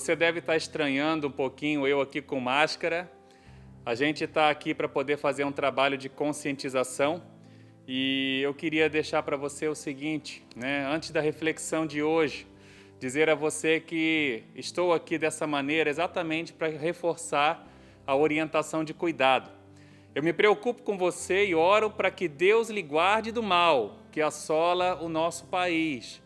Você deve estar estranhando um pouquinho eu aqui com máscara. A gente está aqui para poder fazer um trabalho de conscientização e eu queria deixar para você o seguinte, né? Antes da reflexão de hoje, dizer a você que estou aqui dessa maneira exatamente para reforçar a orientação de cuidado. Eu me preocupo com você e oro para que Deus lhe guarde do mal que assola o nosso país.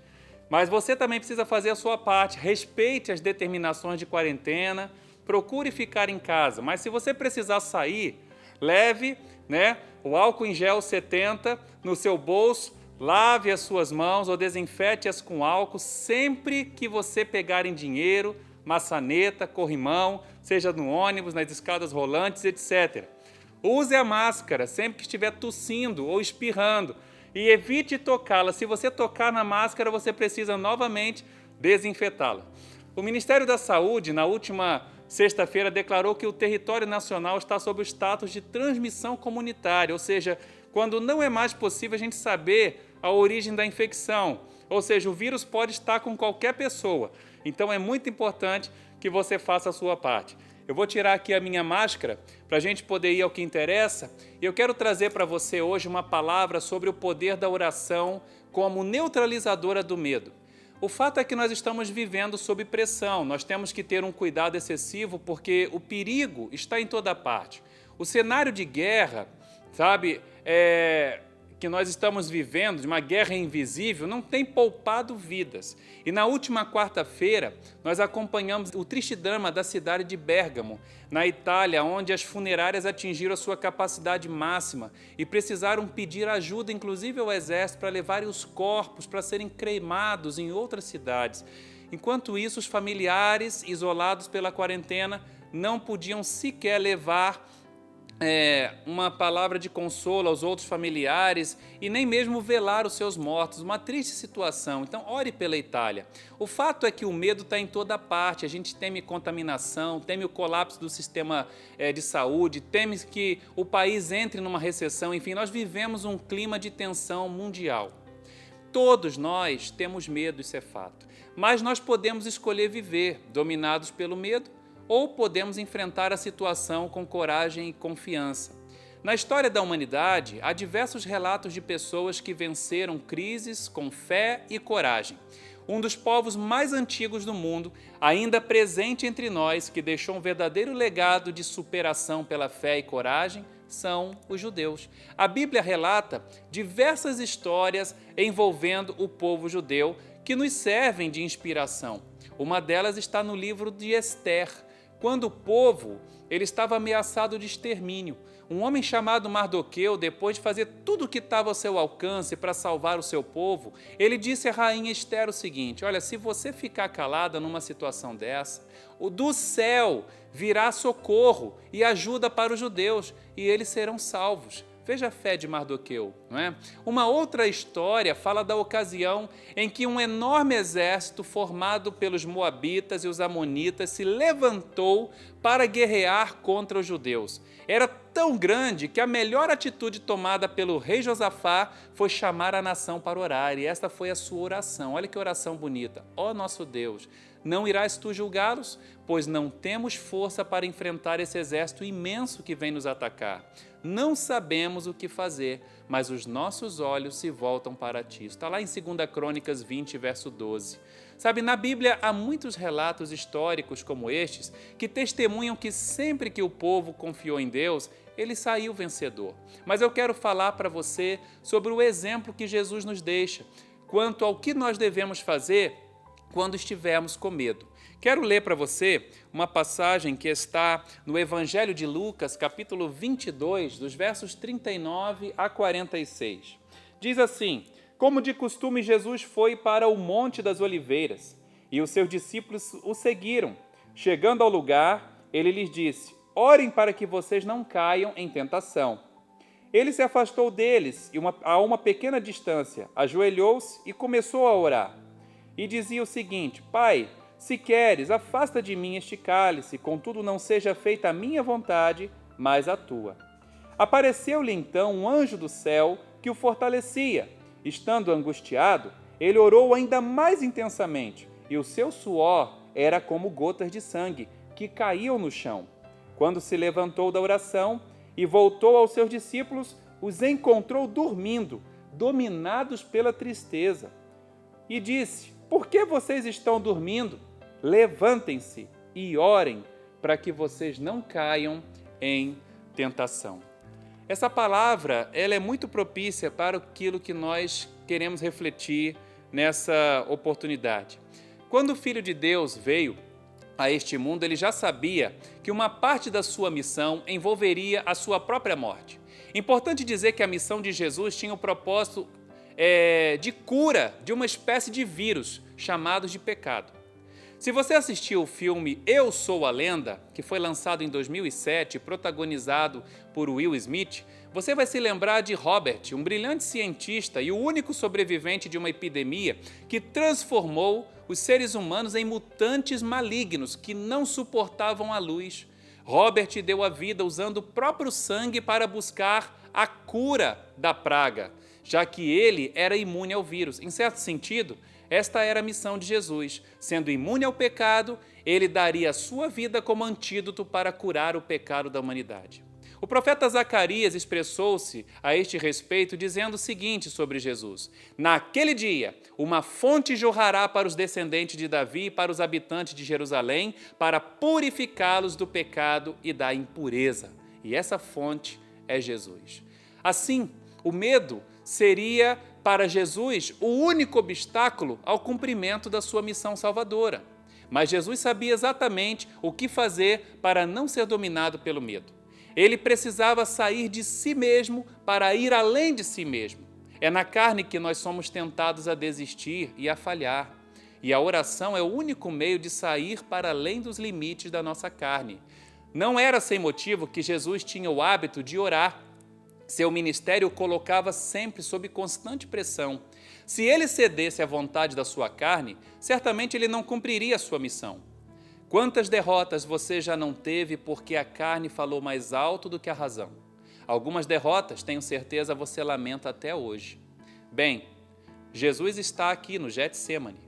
Mas você também precisa fazer a sua parte, respeite as determinações de quarentena, procure ficar em casa, mas se você precisar sair, leve, o álcool em gel 70 no seu bolso, lave as suas mãos ou desinfete-as com álcool sempre que você pegar em dinheiro, maçaneta, corrimão, seja no ônibus, nas escadas rolantes, etc. Use a máscara sempre que estiver tossindo ou espirrando e evite tocá-la. Se você tocar na máscara, você precisa novamente desinfetá-la. O Ministério da Saúde, na última sexta-feira, declarou que o território nacional está sob o status de transmissão comunitária, ou seja, quando não é mais possível a gente saber a origem da infecção, ou seja, o vírus pode estar com qualquer pessoa. Então é muito importante que você faça a sua parte. Eu vou tirar aqui a minha máscara para a gente poder ir ao que interessa e eu quero trazer para você hoje uma palavra sobre o poder da oração como neutralizadora do medo. O fato é que nós estamos vivendo sob pressão, nós temos que ter um cuidado excessivo porque o perigo está em toda parte. O cenário de guerra, que nós estamos vivendo, de uma guerra invisível, não tem poupado vidas. E na última quarta-feira, nós acompanhamos o triste drama da cidade de Bérgamo, na Itália, onde as funerárias atingiram a sua capacidade máxima e precisaram pedir ajuda, inclusive ao exército, para levarem os corpos para serem cremados em outras cidades. Enquanto isso, os familiares, isolados pela quarentena, não podiam sequer levar uma palavra de consolo aos outros familiares e nem mesmo velar os seus mortos, uma triste situação. Então ore pela Itália. O fato é que o medo está em toda parte, a gente teme contaminação, teme o colapso do sistema de saúde, teme que o país entre numa recessão, enfim, nós vivemos um clima de tensão mundial. Todos nós temos medo, isso é fato, mas nós podemos escolher viver dominados pelo medo ou podemos enfrentar a situação com coragem e confiança. Na história da humanidade, há diversos relatos de pessoas que venceram crises com fé e coragem. Um dos povos mais antigos do mundo, ainda presente entre nós, que deixou um verdadeiro legado de superação pela fé e coragem, são os judeus. A Bíblia relata diversas histórias envolvendo o povo judeu que nos servem de inspiração. Uma delas está no livro de Ester. Quando o povo estava ameaçado de extermínio, um homem chamado Mardoqueu, depois de fazer tudo o que estava ao seu alcance para salvar o seu povo, ele disse à rainha Ester o seguinte: olha, se você ficar calada numa situação dessa, do céu virá socorro e ajuda para os judeus e eles serão salvos. Veja a fé de Mardoqueu, não é? Uma outra história fala da ocasião em que um enorme exército formado pelos moabitas e os amonitas se levantou para guerrear contra os judeus. Era tão grande que a melhor atitude tomada pelo rei Josafá foi chamar a nação para orar, e esta foi a sua oração. Olha que oração bonita. Ó nosso Deus, não irás tu julgá-los? Pois não temos força para enfrentar esse exército imenso que vem nos atacar. Não sabemos o que fazer, mas os nossos olhos se voltam para ti. Está lá em 2 Crônicas 20, verso 12. Sabe, na Bíblia há muitos relatos históricos como estes que testemunham que sempre que o povo confiou em Deus, ele saiu vencedor. Mas eu quero falar para você sobre o exemplo que Jesus nos deixa, quanto ao que nós devemos fazer quando estivermos com medo. Quero ler para você uma passagem que está no Evangelho de Lucas, capítulo 22, dos versos 39 a 46. Diz assim: como de costume, Jesus foi para o Monte das Oliveiras, e os seus discípulos o seguiram. Chegando ao lugar, ele lhes disse: orem para que vocês não caiam em tentação. Ele se afastou deles e a uma pequena distância, ajoelhou-se e começou a orar. E dizia o seguinte: Pai, se queres, afasta de mim este cálice, contudo não seja feita a minha vontade, mas a tua. Apareceu-lhe então um anjo do céu que o fortalecia. Estando angustiado, ele orou ainda mais intensamente, e o seu suor era como gotas de sangue que caíam no chão. Quando se levantou da oração e voltou aos seus discípulos, os encontrou dormindo, dominados pela tristeza. E disse: por que vocês estão dormindo? Levantem-se e orem para que vocês não caiam em tentação. Essa palavra, ela é muito propícia para aquilo que nós queremos refletir nessa oportunidade. Quando o Filho de Deus veio a este mundo, ele já sabia que uma parte da sua missão envolveria a sua própria morte. Importante dizer que a missão de Jesus tinha o propósito de cura de uma espécie de vírus chamado de pecado. Se você assistiu o filme Eu Sou a Lenda, que foi lançado em 2007, protagonizado por Will Smith, você vai se lembrar de Robert, um brilhante cientista e o único sobrevivente de uma epidemia que transformou os seres humanos em mutantes malignos que não suportavam a luz. Robert deu a vida usando o próprio sangue para buscar a cura da praga, já que ele era imune ao vírus. Em certo sentido, esta era a missão de Jesus. Sendo imune ao pecado, ele daria a sua vida como antídoto para curar o pecado da humanidade. O profeta Zacarias expressou-se a este respeito dizendo o seguinte sobre Jesus: naquele dia, uma fonte jorrará para os descendentes de Davi e para os habitantes de Jerusalém, para purificá-los do pecado e da impureza. E essa fonte é Jesus. Assim, o medo seria para Jesus o único obstáculo ao cumprimento da sua missão salvadora. Mas Jesus sabia exatamente o que fazer para não ser dominado pelo medo. Ele precisava sair de si mesmo para ir além de si mesmo. É na carne que nós somos tentados a desistir e a falhar. E a oração é o único meio de sair para além dos limites da nossa carne. Não era sem motivo que Jesus tinha o hábito de orar. Seu ministério o colocava sempre sob constante pressão. Se ele cedesse à vontade da sua carne, certamente ele não cumpriria a sua missão. Quantas derrotas você já não teve porque a carne falou mais alto do que a razão? Algumas derrotas, tenho certeza, você lamenta até hoje. Bem, Jesus está aqui no Getsêmani,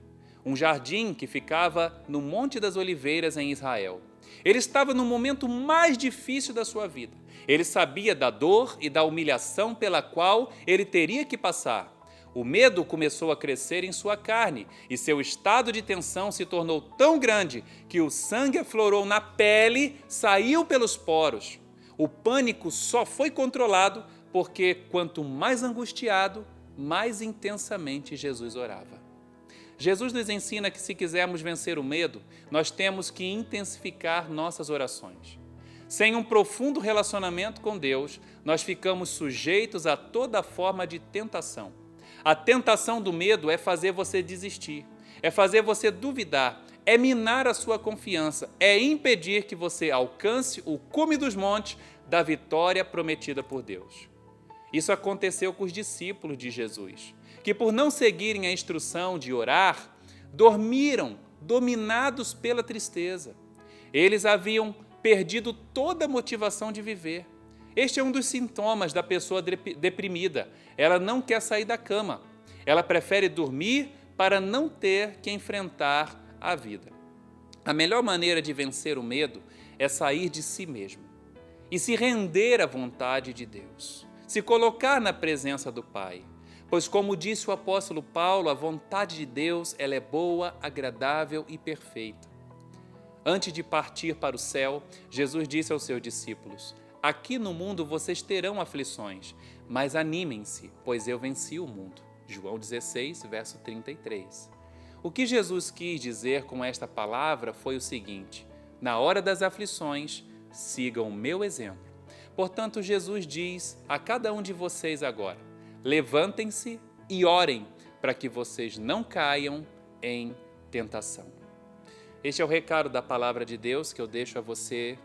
um jardim que ficava no Monte das Oliveiras em Israel. Ele estava no momento mais difícil da sua vida. Ele sabia da dor e da humilhação pela qual ele teria que passar. O medo começou a crescer em sua carne e seu estado de tensão se tornou tão grande que o sangue aflorou na pele, saiu pelos poros. O pânico só foi controlado porque, quanto mais angustiado, mais intensamente Jesus orava. Jesus nos ensina que, se quisermos vencer o medo, nós temos que intensificar nossas orações. Sem um profundo relacionamento com Deus, nós ficamos sujeitos a toda forma de tentação. A tentação do medo é fazer você desistir, é fazer você duvidar, é minar a sua confiança, é impedir que você alcance o cume dos montes da vitória prometida por Deus. Isso aconteceu com os discípulos de Jesus, que por não seguirem a instrução de orar, dormiram, dominados pela tristeza. Eles haviam perdido toda a motivação de viver. Este é um dos sintomas da pessoa deprimida. Ela não quer sair da cama. Ela prefere dormir para não ter que enfrentar a vida. A melhor maneira de vencer o medo é sair de si mesmo e se render à vontade de Deus, se colocar na presença do Pai. Pois, como disse o apóstolo Paulo, a vontade de Deus ela é boa, agradável e perfeita. Antes de partir para o céu, Jesus disse aos seus discípulos: aqui no mundo vocês terão aflições, mas animem-se, pois eu venci o mundo. João 16, verso 33. O que Jesus quis dizer com esta palavra foi o seguinte: na hora das aflições, sigam o meu exemplo. Portanto, Jesus diz a cada um de vocês agora: levantem-se e orem para que vocês não caiam em tentação. Este é o recado da palavra de Deus que eu deixo a você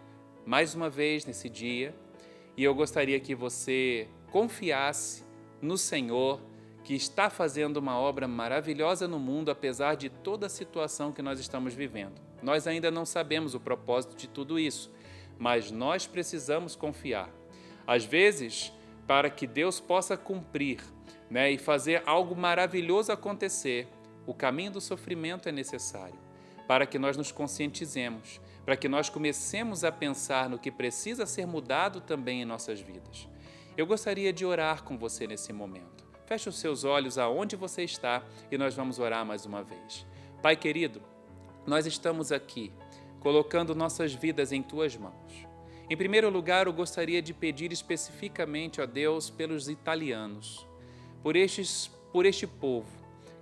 mais uma vez nesse dia, e eu gostaria que você confiasse no Senhor, que está fazendo uma obra maravilhosa no mundo, apesar de toda a situação que nós estamos vivendo. Nós ainda não sabemos o propósito de tudo isso, mas nós precisamos confiar. Às vezes, para que Deus possa cumprir, e fazer algo maravilhoso acontecer, o caminho do sofrimento é necessário. para que nós nos conscientizemos, para que nós comecemos a pensar no que precisa ser mudado também em nossas vidas. Eu gostaria de orar com você nesse momento. Feche os seus olhos aonde você está e nós vamos orar mais uma vez. Pai querido, nós estamos aqui, colocando nossas vidas em Tuas mãos. Em primeiro lugar, eu gostaria de pedir especificamente a Deus pelos italianos, por este povo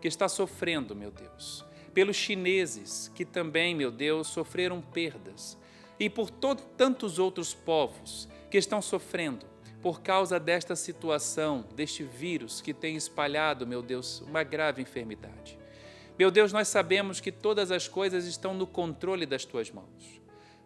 que está sofrendo, meu Deus, pelos chineses que também, meu Deus, sofreram perdas e por tantos outros povos que estão sofrendo por causa desta situação, deste vírus que tem espalhado, meu Deus, uma grave enfermidade. Meu Deus, nós sabemos que todas as coisas estão no controle das Tuas mãos.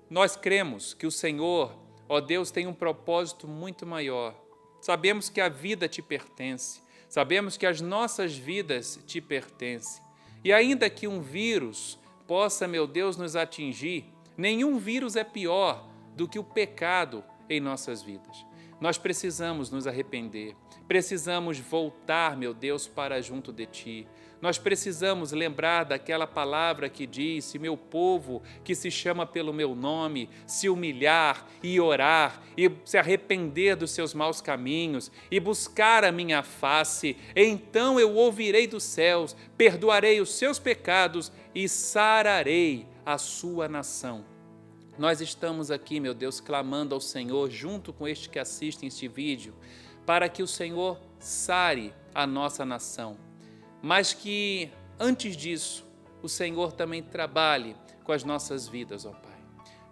Nós cremos que o Senhor, ó Deus, tem um propósito muito maior. Sabemos que a vida Te pertence, sabemos que as nossas vidas Te pertencem. E ainda que um vírus possa, meu Deus, nos atingir, nenhum vírus é pior do que o pecado em nossas vidas. Nós precisamos nos arrepender, precisamos voltar, meu Deus, para junto de Ti. Nós precisamos lembrar daquela palavra que diz: se meu povo, que se chama pelo meu nome, se humilhar e orar e se arrepender dos seus maus caminhos e buscar a minha face, então eu ouvirei dos céus, perdoarei os seus pecados e sararei a sua nação. Nós estamos aqui, meu Deus, clamando ao Senhor, junto com este que assiste este vídeo, para que o Senhor sare a nossa nação. Mas que, antes disso, o Senhor também trabalhe com as nossas vidas, ó Pai.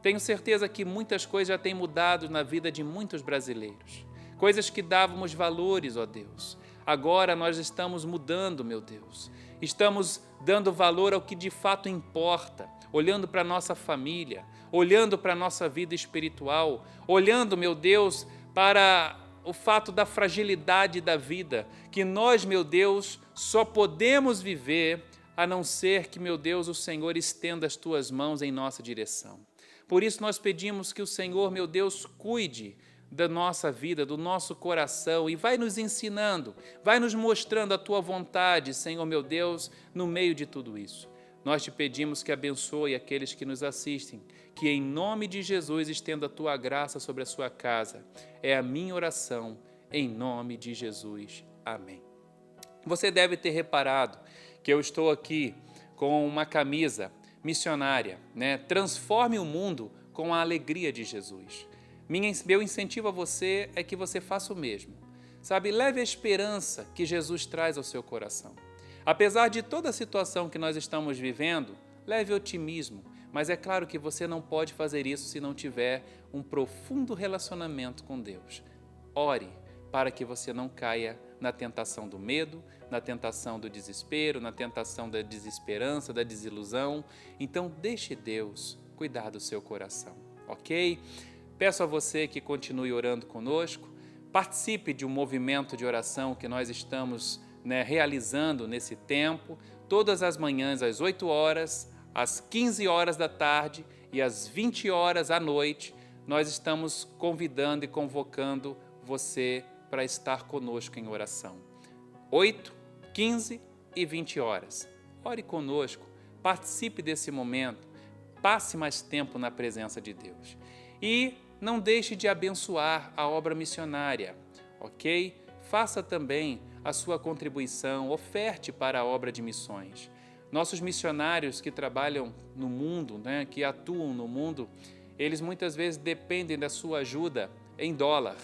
Tenho certeza que muitas coisas já têm mudado na vida de muitos brasileiros. Coisas que dávamos valores, ó Deus. Agora nós estamos mudando, meu Deus. Estamos dando valor ao que de fato importa, olhando para a nossa família, olhando para a nossa vida espiritual, olhando, meu Deus, para o fato da fragilidade da vida, que nós, meu Deus, só podemos viver a não ser que, meu Deus, o Senhor estenda as Tuas mãos em nossa direção. Por isso nós pedimos que o Senhor, meu Deus, cuide da nossa vida, do nosso coração e vai nos ensinando, vai nos mostrando a Tua vontade, Senhor, meu Deus, no meio de tudo isso. Nós Te pedimos que abençoe aqueles que nos assistem, que em nome de Jesus estenda a Tua graça sobre a sua casa. É a minha oração, em nome de Jesus. Amém. Você deve ter reparado que eu estou aqui com uma camisa missionária, né? Transforme o mundo com a alegria de Jesus. Meu incentivo a você é que você faça o mesmo. Sabe, leve a esperança que Jesus traz ao seu coração. Apesar de toda a situação que nós estamos vivendo, leve otimismo, mas é claro que você não pode fazer isso se não tiver um profundo relacionamento com Deus. Ore para que você não caia na tentação do medo, na tentação do desespero, na tentação da desesperança, da desilusão. Então, deixe Deus cuidar do seu coração, ok? Peço a você que continue orando conosco, participe de um movimento de oração que nós estamos realizando nesse tempo, todas as manhãs às 8 horas, às 15 horas da tarde e às 20 horas à noite, nós estamos convidando e convocando você para estar conosco em oração. 8, 15 e 20 horas. Ore conosco, participe desse momento, passe mais tempo na presença de Deus. E não deixe de abençoar a obra missionária, ok? Faça também a sua contribuição, oferte para a obra de missões. Nossos missionários que trabalham no mundo, que atuam no mundo, eles muitas vezes dependem da sua ajuda em dólar.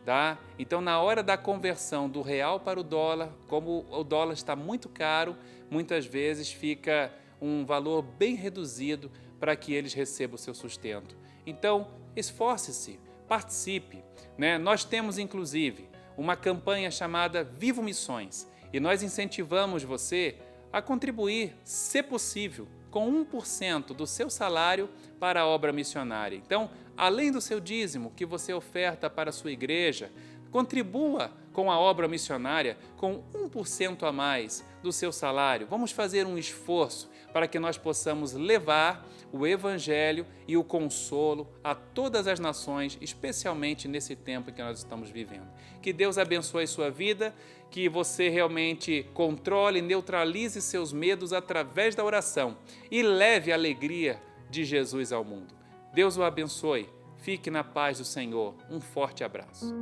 Tá? Então, na hora da conversão do real para o dólar, como o dólar está muito caro, muitas vezes fica um valor bem reduzido para que eles recebam o seu sustento. Então, esforce-se, participe. Nós temos, inclusive, uma campanha chamada Vivo Missões e nós incentivamos você a contribuir, se possível, com 1% do seu salário para a obra missionária. Então, além do seu dízimo que você oferta para a sua igreja, contribua com a obra missionária com 1% a mais do seu salário. Vamos fazer um esforço para que nós possamos levar o Evangelho e o consolo a todas as nações, especialmente nesse tempo em que nós estamos vivendo. Que Deus abençoe sua vida, que você realmente controle e neutralize seus medos através da oração e leve a alegria de Jesus ao mundo. Deus o abençoe. Fique na paz do Senhor. Um forte abraço.